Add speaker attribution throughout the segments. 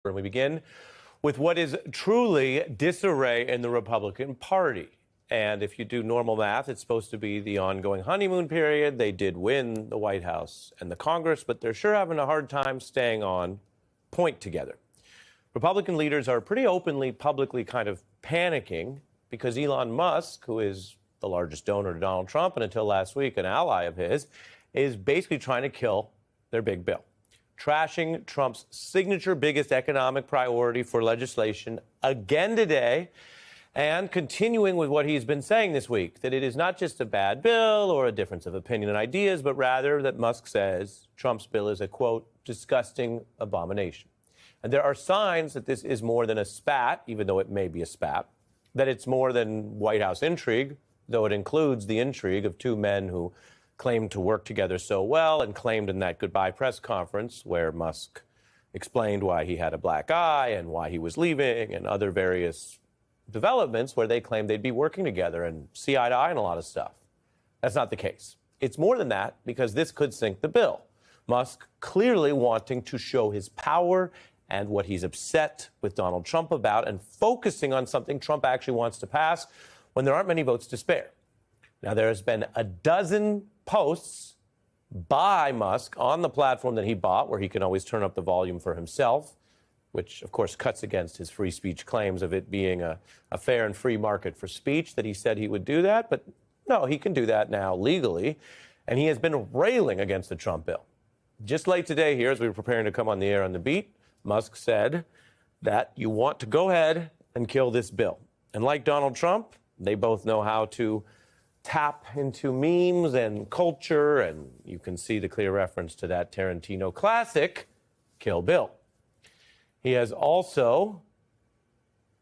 Speaker 1: And we begin with what is truly disarray in the Republican Party. And if you do normal math, it's supposed to be the ongoing honeymoon period. They did win the White House and the Congress, but they're sure having a hard time staying on point together. Republican leaders are pretty openly, publicly kind of panicking because Elon Musk, who is the largest donor to Donald Trump and until last week an ally of his, is basically trying to kill their big bill, trashing Trump's signature biggest economic priority for legislation again today, and continuing with what he's been saying this week, that it is not just a bad bill or a difference of opinion and ideas, but rather that Musk says Trump's bill is a, quote, disgusting abomination. And there are signs that this is more than a spat, even though it may be a spat, that it's more than White House intrigue, though it includes the intrigue of two men who claimed to work together so well and claimed in that goodbye press conference where Musk explained why he had a black eye and why he was leaving and other various developments where they claimed they'd be working together and see eye to eye on a lot of stuff. That's not the case. It's more than that because this could sink the bill. Musk clearly wanting to show his power and what he's upset with Donald Trump about and focusing on something Trump actually wants to pass when there aren't many votes to spare. Now, there has been a dozen posts by Musk on the platform that he bought, where he can always turn up the volume for himself, which, of course, cuts against his free speech claims of it being a fair and free market for speech, that he said he would do that. But no, he can do that now legally. And he has been railing against the Trump bill. Just late today here, as we were preparing to come on the air on The Beat, Musk said that you want to go ahead and kill this bill. And like Donald Trump, they both know how to tap into memes and culture, and you can see the clear reference to that Tarantino classic, Kill Bill. He has also,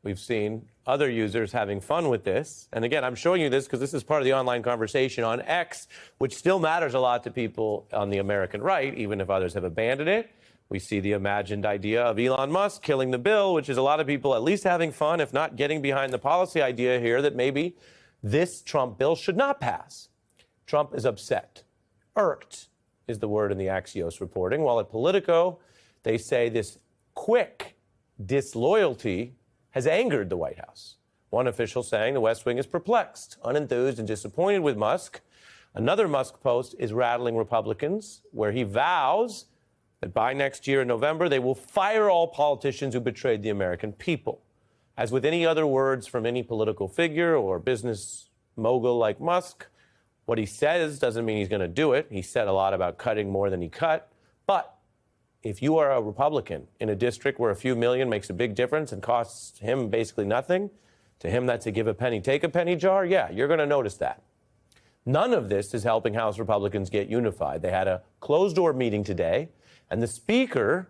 Speaker 1: we've seen other users having fun with this. And again, I'm showing you this because this is part of the online conversation on X, which still matters a lot to people on the American right, even if others have abandoned it. We see the imagined idea of Elon Musk killing the bill, which is a lot of people at least having fun, if not getting behind the policy idea here that maybe this Trump bill should not pass. Trump is upset. Irked is the word in the Axios reporting. While at Politico, they say this quick disloyalty has angered the White House. One official saying the West Wing is perplexed, unenthused, and disappointed with Musk. Another Musk post is rattling Republicans, where he vows that by next year in November, they will fire all politicians who betrayed the American people. As with any other words from any political figure or business mogul like Musk, what he says doesn't mean he's going to do it. He said a lot about cutting more than he cut. But if you are a Republican in a district where a few million makes a big difference and costs him basically nothing, to him that's a give a penny, take a penny jar, yeah, you're going to notice that. None of this is helping House Republicans get unified. They had a closed-door meeting today, and the Speaker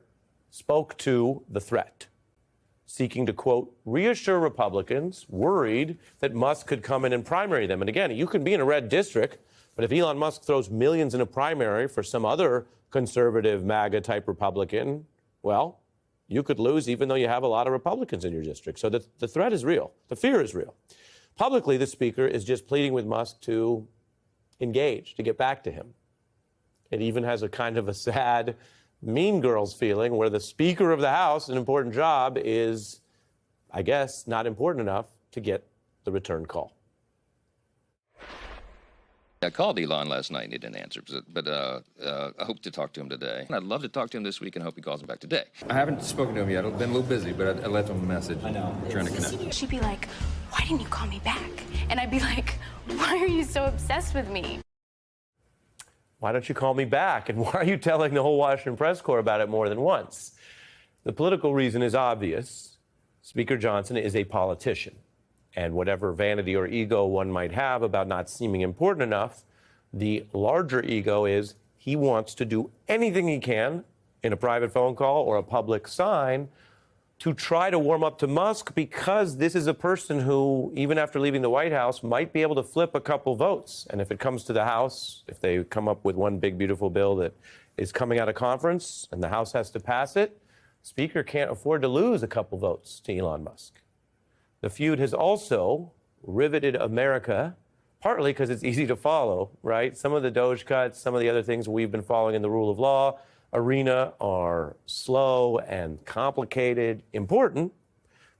Speaker 1: spoke to the threat, seeking to, quote, reassure Republicans worried that Musk could come in and primary them. And again, you can be in a red district, but if Elon Musk throws millions in a primary for some other conservative MAGA-type Republican, well, you could lose even though you have a lot of Republicans in your district. So the threat is real. The fear is real. Publicly, the Speaker is just pleading with Musk to engage, to get back to him. It even has a kind of a sad Mean Girls feeling where the Speaker of the House, an important job, is, I guess, not important enough to get the return call.
Speaker 2: I called Elon last night and he didn't answer, but I hope to talk to him today. I'd love to talk to him this week and hope he calls me back today.
Speaker 3: I haven't spoken to him yet. I've been a little busy, but I left him a message.
Speaker 4: I know.
Speaker 3: Trying to connect.
Speaker 5: She'd be like, why didn't you call me back? And I'd be like, why are you so obsessed with me?
Speaker 1: Why don't you call me back? And why are you telling the whole Washington press corps about it more than once? The political reason is obvious. Speaker Johnson is a politician. And whatever vanity or ego one might have about not seeming important enough, the larger ego is he wants to do anything he can in a private phone call or a public sign to try to warm up to Musk, because this is a person who, even after leaving the White House, might be able to flip a couple votes. And if it comes to the House, if they come up with one big, beautiful bill that is coming out of conference and the House has to pass it, Speaker can't afford to lose a couple votes to Elon Musk. The feud has also riveted America, partly because it's easy to follow, right? Some of the Doge cuts, some of the other things we've been following in the rule of law. arena are slow and complicated, important.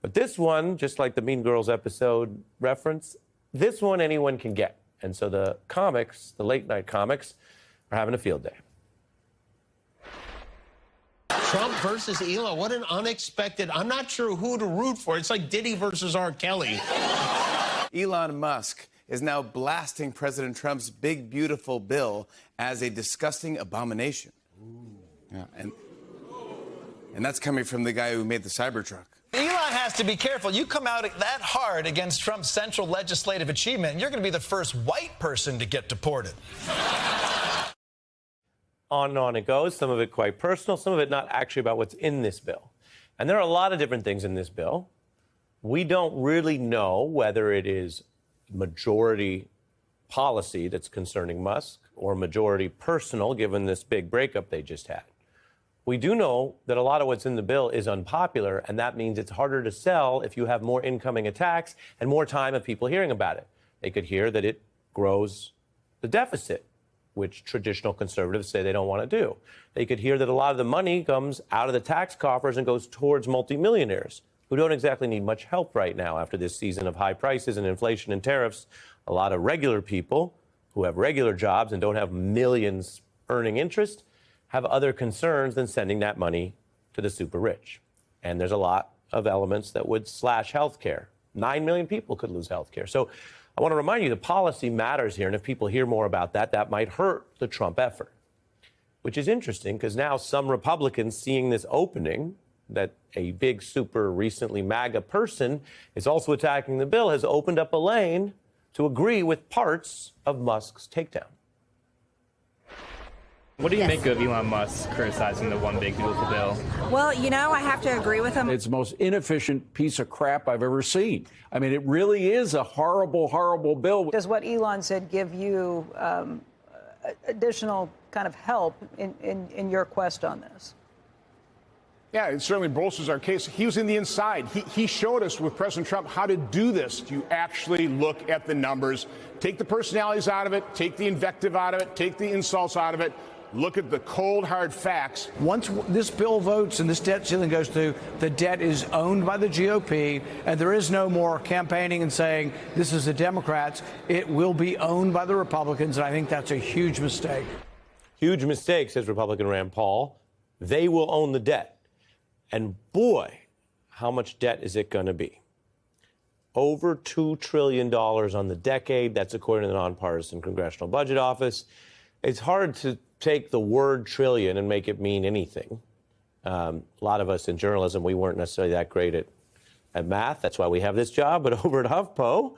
Speaker 1: But this one, just like the Mean Girls episode reference, this one anyone can get. And so the comics, the late night comics, are having a field day.
Speaker 4: Trump versus Elon. What an unexpected. I'm not sure who to root for. It's like Diddy versus R. Kelly.
Speaker 6: Elon Musk is now blasting President Trump's big, beautiful bill as a disgusting abomination. Yeah, and that's coming from the guy who made the Cybertruck.
Speaker 7: Elon has to be careful. You come out that hard against Trump's central legislative achievement, and you're going to be the first white person to get deported.
Speaker 1: On and on it goes, some of it quite personal, some of it not actually about what's in this bill. And there are a lot of different things in this bill. We don't really know whether it is majority policy that's concerning Musk or majority personal, given this big breakup they just had. We do know that a lot of what's in the bill is unpopular, and that means it's harder to sell if you have more incoming attacks and more time of people hearing about it. They could hear that it grows the deficit, which traditional conservatives say they don't want to do. They could hear that a lot of the money comes out of the tax coffers and goes towards multimillionaires who don't exactly need much help right now after this season of high prices and inflation and tariffs. A lot of regular people who have regular jobs and don't have millions earning interest have other concerns than sending that money to the super rich. And there's a lot of elements that would slash health care. 9 million people could lose health care. So I want to remind you the policy matters here. And if people hear more about that, that might hurt the Trump effort, which is interesting because now some Republicans seeing this opening that a big, super recently MAGA person is also attacking the bill has opened up a lane to agree with parts of Musk's takedown.
Speaker 8: What do you make of Elon Musk criticizing the one big beautiful bill?
Speaker 9: Well, you know, I have to agree with him.
Speaker 10: It's the most inefficient piece of crap I've ever seen. I mean, it really is a horrible, horrible bill.
Speaker 9: Does what Elon said give you additional kind of help in your quest on this?
Speaker 11: Yeah, it certainly bolsters our case. He was in the inside. He showed us with President Trump how to do this. You actually look at the numbers, take the personalities out of it, take the invective out of it, take the insults out of it. Look at the cold, hard facts.
Speaker 12: Once this bill votes and this debt ceiling goes through, the debt is owned by the GOP, and there is no more campaigning and saying this is the Democrats. It will be owned by the Republicans, and I think that's a huge mistake.
Speaker 1: Huge mistake, says Republican Rand Paul. They will own the debt. And boy, how much debt is it going to be? Over $2 trillion on the decade. That's according to the Nonpartisan Congressional Budget Office. It's hard to take the word trillion and make it mean anything. A lot of us in journalism, we weren't necessarily that great at math. That's why we have this job. But over at HuffPo,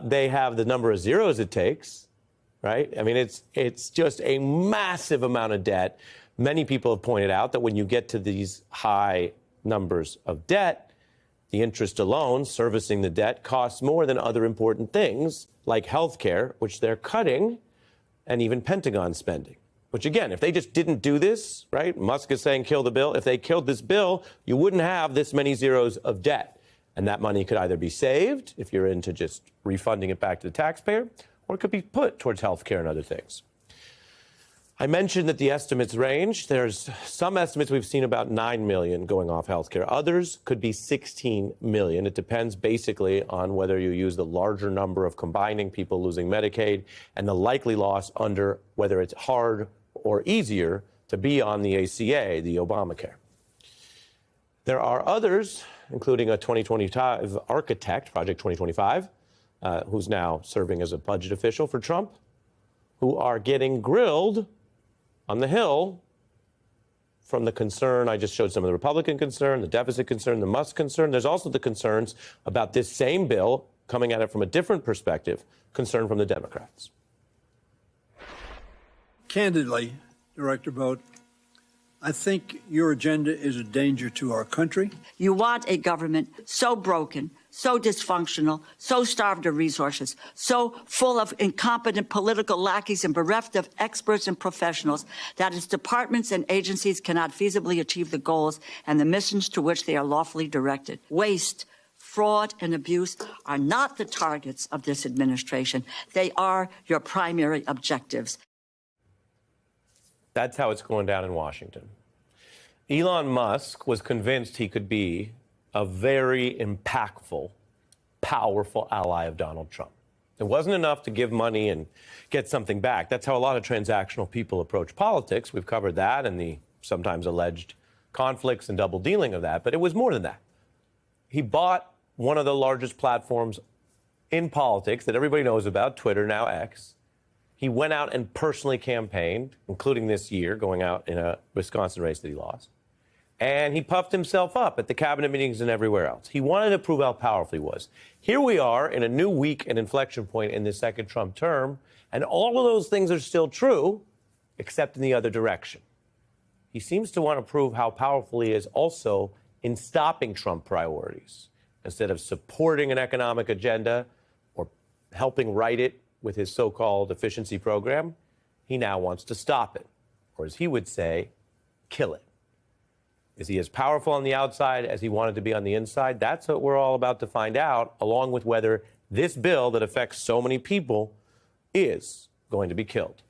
Speaker 1: they have the number of zeros it takes, right? I mean, it's just a massive amount of debt. Many people have pointed out that when you get to these high numbers of debt, the interest alone, servicing the debt, costs more than other important things like health care, which they're cutting, and even Pentagon spending. Which, again, if they just didn't do this, right, Musk is saying kill the bill. If they killed this bill, you wouldn't have this many zeros of debt. And that money could either be saved, if you're into just refunding it back to the taxpayer, or it could be put towards health care and other things. I mentioned that the estimates range. There's some estimates we've seen about 9 million going off healthcare. Others could be 16 million. It depends basically on whether you use the larger number of combining people losing Medicaid and the likely loss under whether it's hard or easier to be on the ACA, the Obamacare. There are others, including a 2025 architect, Project 2025, who's now serving as a budget official for Trump, who are getting grilled on the Hill from the concern. I just showed some of the Republican concern, the deficit concern, the Musk concern. There's also the concerns about this same bill coming at it from a different perspective, concern from the Democrats.
Speaker 13: Candidly, Director Vogt, I think your agenda is a danger to our country.
Speaker 14: You want a government so broken, so dysfunctional, so starved of resources, so full of incompetent political lackeys and bereft of experts and professionals that its departments and agencies cannot feasibly achieve the goals and the missions to which they are lawfully directed. Waste, fraud, and abuse are not the targets of this administration. They are your primary objectives.
Speaker 1: That's how it's going down in Washington. Elon Musk was convinced he could be a very impactful, powerful ally of Donald Trump. It wasn't enough to give money and get something back. That's how a lot of transactional people approach politics. We've covered that and the sometimes alleged conflicts and double dealing of that. But it was more than that. He bought one of the largest platforms in politics that everybody knows about, Twitter, now X. He went out and personally campaigned, including this year, going out in a Wisconsin race that he lost. And he puffed himself up at the cabinet meetings and everywhere else. He wanted to prove how powerful he was. Here we are in a new week and inflection point in the second Trump term, and all of those things are still true, except in the other direction. He seems to want to prove how powerful he is also in stopping Trump priorities. Instead of supporting an economic agenda or helping write it with his so-called efficiency program, he now wants to stop it, or as he would say, kill it. Is he as powerful on the outside as he wanted to be on the inside? That's what we're all about to find out, along with whether this bill that affects so many people is going to be killed.